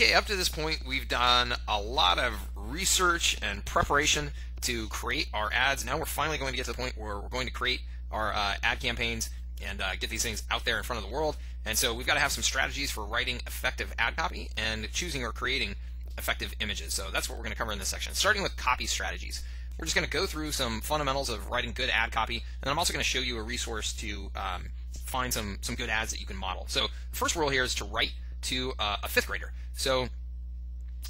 Okay, up to this point, we've done a lot of research and preparation to create our ads. Now we're finally going to get to the point where we're going to create our ad campaigns and get these things out there in front of the world. And so we've got to have some strategies for writing effective ad copy and choosing or creating effective images. So that's what we're going to cover in this section, starting with copy strategies. We're just going to go through some fundamentals of writing good ad copy, and I'm also going to show you a resource to find some good ads that you can model. So the first rule here is to write to a fifth grader. So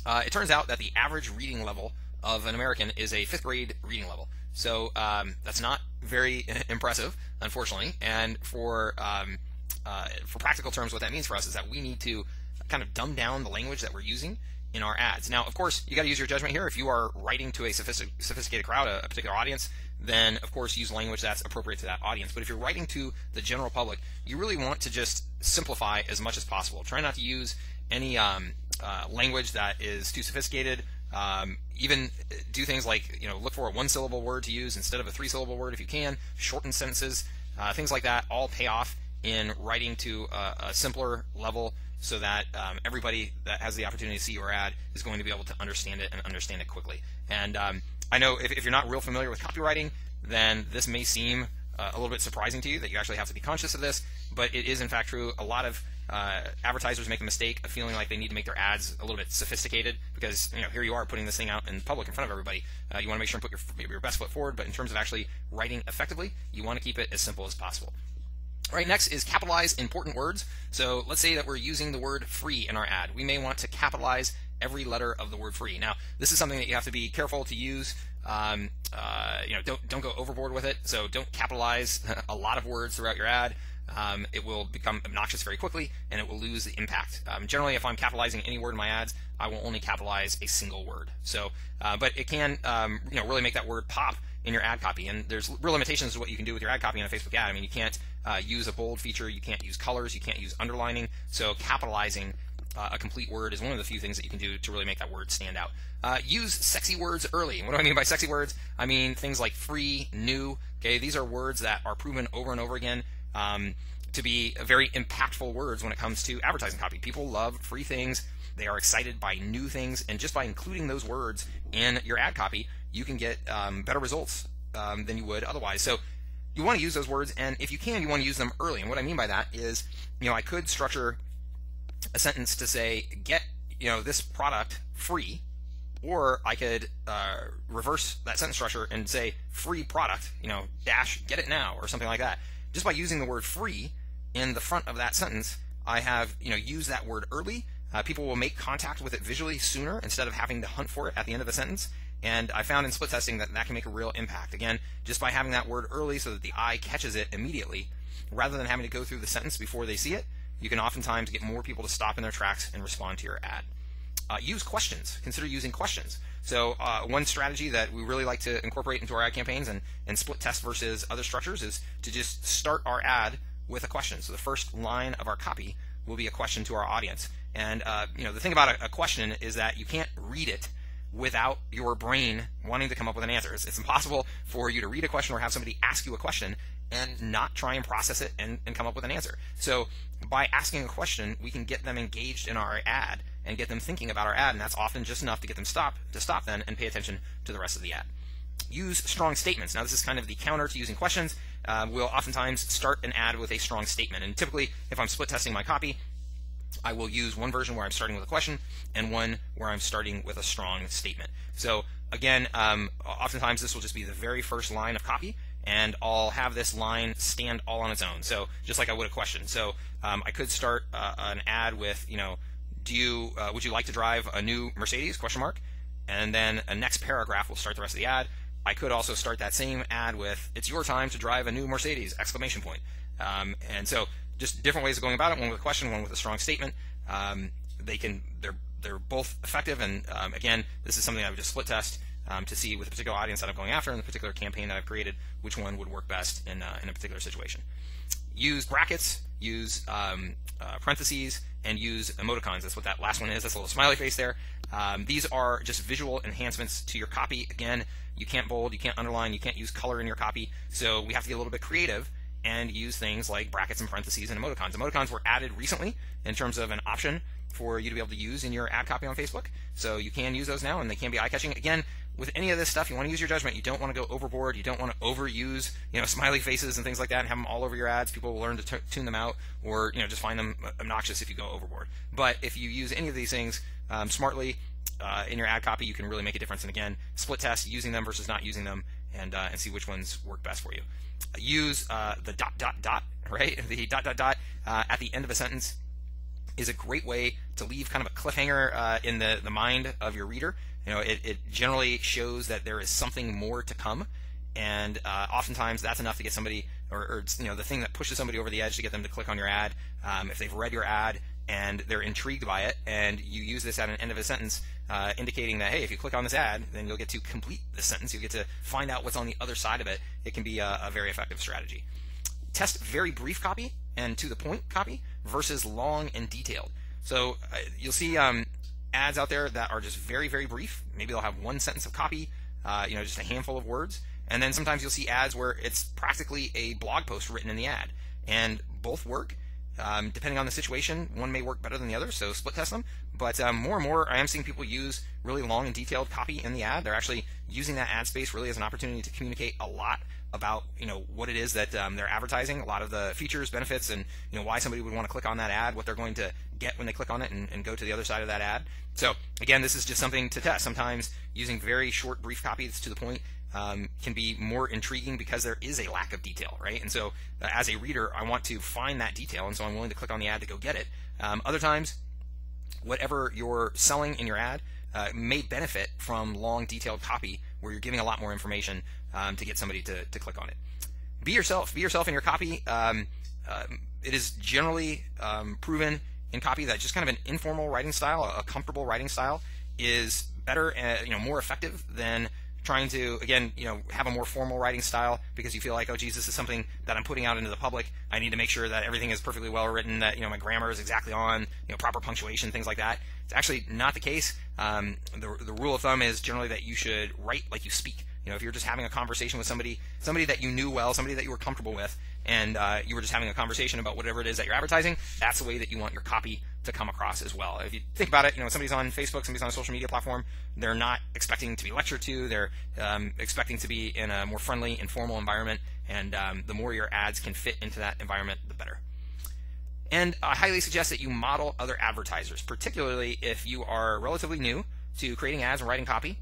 it turns out that the average reading level of an American is a fifth grade reading level. So that's not very impressive, unfortunately. And for practical terms, what that means for us is that we need to kind of dumb down the language that we're using in our ads. Now, of course, you got to use your judgment here. If you are writing to a sophisticated crowd, a particular audience, then of course use language that's appropriate to that audience. But if you're writing to the general public, you really want to just simplify as much as possible. Try not to use any language that is too sophisticated. Even do things like, look for a one-syllable word to use instead of a three-syllable word if you can. Shorten sentences, things like that all pay off in writing to a simpler level, so that everybody that has the opportunity to see your ad is going to be able to understand it and understand it quickly. And I know if you're not real familiar with copywriting, then this may seem a little bit surprising to you that you actually have to be conscious of this, but it is in fact true. A lot of advertisers make a mistake of feeling like they need to make their ads a little bit sophisticated because here you are putting this thing out in public in front of everybody. You want to make sure and put your best foot forward, but in terms of actually writing effectively, you want to keep it as simple as possible. All right, next is capitalize important words. So let's say that we're using the word free in our ad. We may want to capitalize every letter of the word free. Now, this is something that you have to be careful to use. Don't go overboard with it. So don't capitalize a lot of words throughout your ad. It will become obnoxious very quickly, and it will lose the impact. Generally, if I'm capitalizing any word in my ads, I will only capitalize a single word. So, but it can, really make that word pop in your ad copy. And there's real limitations to what you can do with your ad copy in a Facebook ad. I mean, you can't use a bold feature, you can't use colors, you can't use underlining. So capitalizing a complete word is one of the few things that you can do to really make that word stand out. Use sexy words early. What do I mean by sexy words? I mean things like free, new. Okay, these are words that are proven over and over again to be very impactful words when it comes to advertising copy. People love free things. They are excited by new things, and just by including those words in your ad copy, you can get better results than you would otherwise. So you want to use those words, and if you can, you want to use them early. And what I mean by that is, I could structure a sentence to say, get this product free, or I could reverse that sentence structure and say free product, dash get it now, or something like that. Just by using the word free in the front of that sentence, I have used that word early. People will make contact with it visually sooner instead of having to hunt for it at the end of the sentence. And I found in split testing that can make a real impact. Again, just by having that word early so that the eye catches it immediately, rather than having to go through the sentence before they see it, you can oftentimes get more people to stop in their tracks and respond to your ad. Use questions. Consider using questions. So one strategy that we really like to incorporate into our ad campaigns and split test versus other structures is to just start our ad with a question. So the first line of our copy will be a question to our audience. And the thing about a question is that you can't read it without your brain wanting to come up with an answer. It's impossible for you to read a question or have somebody ask you a question and not try and process it and come up with an answer. So by asking a question, we can get them engaged in our ad and get them thinking about our ad, and that's often just enough to get them to stop then and pay attention to the rest of the ad. Use strong statements. Now, this is kind of the counter to using questions. We'll oftentimes start an ad with a strong statement, and typically if I'm split testing my copy, I will use one version where I'm starting with a question and one where I'm starting with a strong statement. So again, oftentimes this will just be the very first line of copy, and I'll have this line stand all on its own. So just like I would a question. So I could start an ad with, would you like to drive a new Mercedes? ? And then a next paragraph will start the rest of the ad. I could also start that same ad with, it's your time to drive a new Mercedes! ! And so just different ways of going about it. One with a question, one with a strong statement. They're both effective. And again, this is something I would just split test to see with a particular audience that I'm going after and the particular campaign that I've created, which one would work best in a particular situation. Use brackets, use parentheses, and use emoticons. That's what that last one is. That's a little smiley face there. These are just visual enhancements to your copy. Again, you can't bold, you can't underline, you can't use color in your copy. So we have to get a little bit creative and use things like brackets and parentheses and emoticons. Emoticons were added recently in terms of an option for you to be able to use in your ad copy on Facebook. So you can use those now, and they can be eye-catching. Again, with any of this stuff, you want to use your judgment. You don't want to go overboard. You don't want to overuse, smiley faces and things like that and have them all over your ads. People will learn to tune them out, or just find them obnoxious if you go overboard. But if you use any of these things smartly in your ad copy, you can really make a difference. And again, split test using them versus not using them, and see which ones work best for you. Use the ... right? The ... at the end of a sentence is a great way to leave kind of a cliffhanger in the mind of your reader. It generally shows that there is something more to come, and oftentimes that's enough to get somebody, or the thing that pushes somebody over the edge to get them to click on your ad. If they've read your ad and they're intrigued by it, and you use this at an end of a sentence, indicating that, hey, if you click on this ad, then you'll get to complete the sentence. You'll get to find out what's on the other side of it. It can be a very effective strategy. Test very brief copy and to the point copy versus long and detailed. So you'll see ads out there that are just very, very brief. Maybe they'll have one sentence of copy, just a handful of words. And then sometimes you'll see ads where it's practically a blog post written in the ad. And both work. Depending on the situation, one may work better than the other, so split test them. But more and more, I am seeing people use really long and detailed copy in the ad. They're actually using that ad space really as an opportunity to communicate a lot about what it is that they're advertising, a lot of the features, benefits, and why somebody would want to click on that ad, what they're going to get when they click on it and go to the other side of that ad. So again, this is just something to test. Sometimes using very short, brief copy that's to the point can be more intriguing because there is a lack of detail, right? And so as a reader, I want to find that detail, and so I'm willing to click on the ad to go get it. Other times, whatever you're selling in your ad may benefit from long, detailed copy where you're giving a lot more information to get somebody to click on it. Be yourself. Be yourself in your copy. It is generally proven in copy that just kind of an informal writing style, a comfortable writing style, is better and more effective than trying to, again, have a more formal writing style because you feel like, oh, geez, this is something that I'm putting out into the public. I need to make sure that everything is perfectly well written, that my grammar is exactly on, proper punctuation, things like that. It's actually not the case. The rule of thumb is generally that you should write like you speak. If you're just having a conversation with somebody that you knew well, somebody that you were comfortable with, and you were just having a conversation about whatever it is that you're advertising, that's the way that you want your copy to come across as well. If you think about it, somebody's on Facebook, somebody's on a social media platform, they're not expecting to be lectured to, they're expecting to be in a more friendly, informal environment, and the more your ads can fit into that environment, the better. And I highly suggest that you model other advertisers, particularly if you are relatively new to creating ads and writing copy.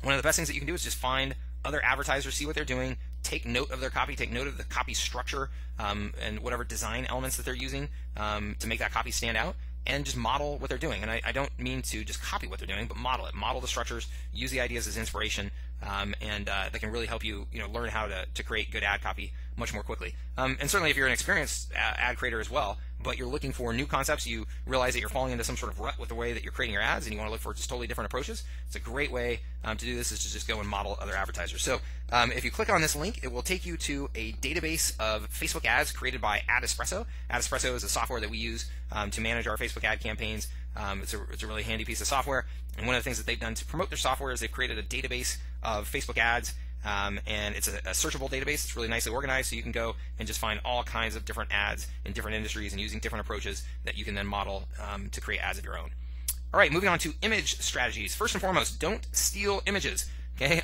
One of the best things that you can do is just find other advertisers, see what they're doing, take note of their copy, take note of the copy structure and whatever design elements that they're using to make that copy stand out, and just model what they're doing. And I don't mean to just copy what they're doing, but model it. Model the structures, use the ideas as inspiration, and that can really help you, learn how to create good ad copy much more quickly. And certainly if you're an experienced ad creator as well, but you're looking for new concepts, you realize that you're falling into some sort of rut with the way that you're creating your ads, and you want to look for just totally different approaches, it's a great way to do this is to just go and model other advertisers. So if you click on this link, it will take you to a database of Facebook ads created by AdEspresso. AdEspresso is a software that we use to manage our Facebook ad campaigns. It's a really handy piece of software, and one of the things that they've done to promote their software is they've created a database of Facebook ads, and it's a searchable database. It's really nicely organized, so you can go and just find all kinds of different ads in different industries and using different approaches that you can then model to create ads of your own. All right, moving on to image strategies. First and foremost, don't steal images. Okay,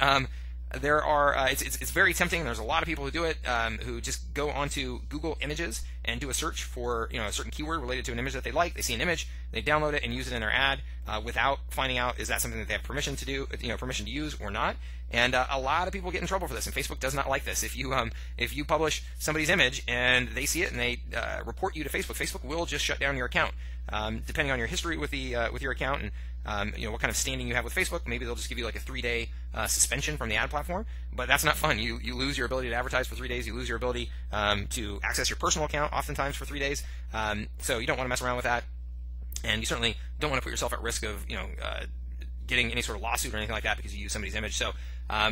there are it's very tempting. There's a lot of people who do it, who just go onto Google Images and do a search for a certain keyword related to an image that they like. They see an image, they download it and use it in their ad without finding out is that something that they have permission to do, permission to use or not. And a lot of people get in trouble for this, and Facebook does not like this. If you publish somebody's image and they see it and they report you to Facebook, Facebook will just shut down your account. Depending on your history with your account and what kind of standing you have with Facebook, maybe they'll just give you like a 3-day suspension from the ad platform. But that's not fun. You lose your ability to advertise for 3 days. You lose your ability to access your personal account oftentimes for 3 days. So you don't want to mess around with that, and you certainly don't want to put yourself at risk of getting any sort of lawsuit or anything like that because you use somebody's image. So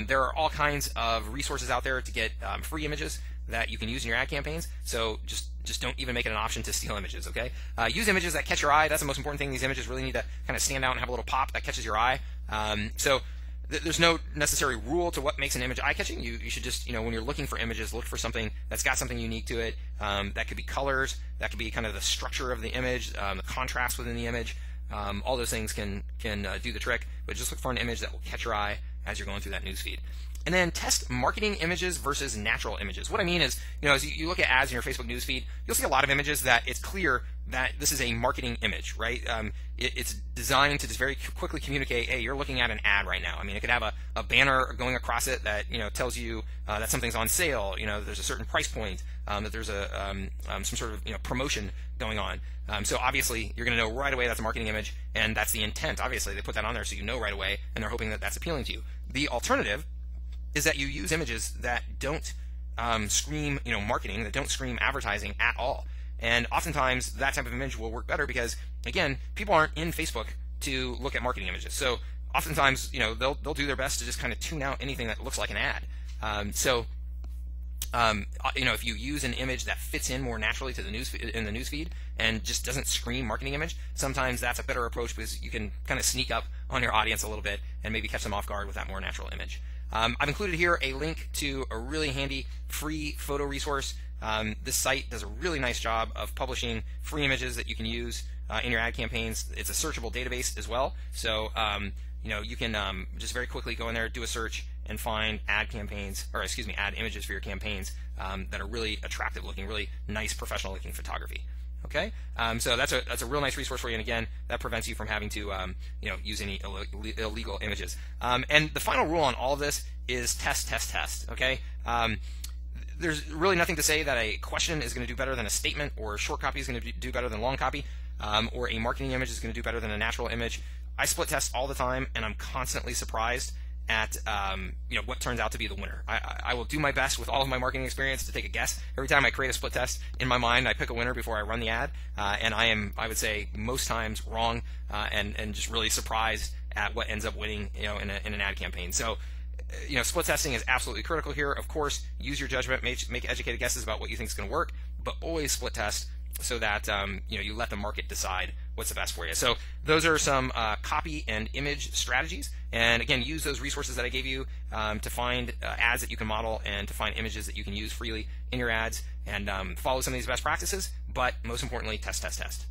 there are all kinds of resources out there to get free images that you can use in your ad campaigns. So just don't even make it an option to steal images, okay? Use images that catch your eye. That's the most important thing. These images really need to kind of stand out and have a little pop that catches your eye. So there's no necessary rule to what makes an image eye-catching. You should just, when you're looking for images, look for something that's got something unique to it. That could be colors, that could be kind of the structure of the image, the contrast within the image. All those things can do the trick, but just look for an image that will catch your eye as you're going through that newsfeed. And then test marketing images versus natural images. What I mean is, as you look at ads in your Facebook newsfeed, you'll see a lot of images that it's clear that this is a marketing image, right? It's designed to just very quickly communicate, hey, you're looking at an ad right now. I mean, it could have a banner going across it that tells you that something's on sale. There's a certain price point, that there's some sort of promotion going on. So obviously, you're going to know right away that's a marketing image, and that's the intent. Obviously, they put that on there so you know right away, and they're hoping that that's appealing to you. The alternative is that you use images that don't scream marketing, that don't scream advertising at all. And oftentimes that type of image will work better because, again, people aren't in Facebook to look at marketing images. So oftentimes, they'll do their best to just kind of tune out anything that looks like an ad. If you use an image that fits in more naturally to the newsfeed and just doesn't scream marketing image, sometimes that's a better approach because you can kind of sneak up on your audience a little bit and maybe catch them off guard with that more natural image. I've included here a link to a really handy free photo resource. This site does a really nice job of publishing free images that you can use in your ad campaigns. It's a searchable database as well, so you can just very quickly go in there, do a search, and find ad images for your campaigns that are really attractive looking, really nice professional looking photography. Okay, so that's a real nice resource for you, and again, that prevents you from having to use any illegal images. And the final rule on all of this is test, test, test. Okay, there's really nothing to say that a question is going to do better than a statement, or short copy is going to do better than long copy, or a marketing image is going to do better than a natural image. I split test all the time, and I'm constantly surprised at what turns out to be the winner. I will do my best with all of my marketing experience to take a guess. Every time I create a split test in my mind, I pick a winner before I run the ad, and I would say most times wrong, and just really surprised at what ends up winning in an ad campaign. So split testing is absolutely critical here. Of course, use your judgment, make educated guesses about what you think is going to work, but always split test so that you let the market decide what's the best for you. So those are some copy and image strategies. And again, use those resources that I gave you to find ads that you can model and to find images that you can use freely in your ads, and follow some of these best practices. But most importantly, test, test, test.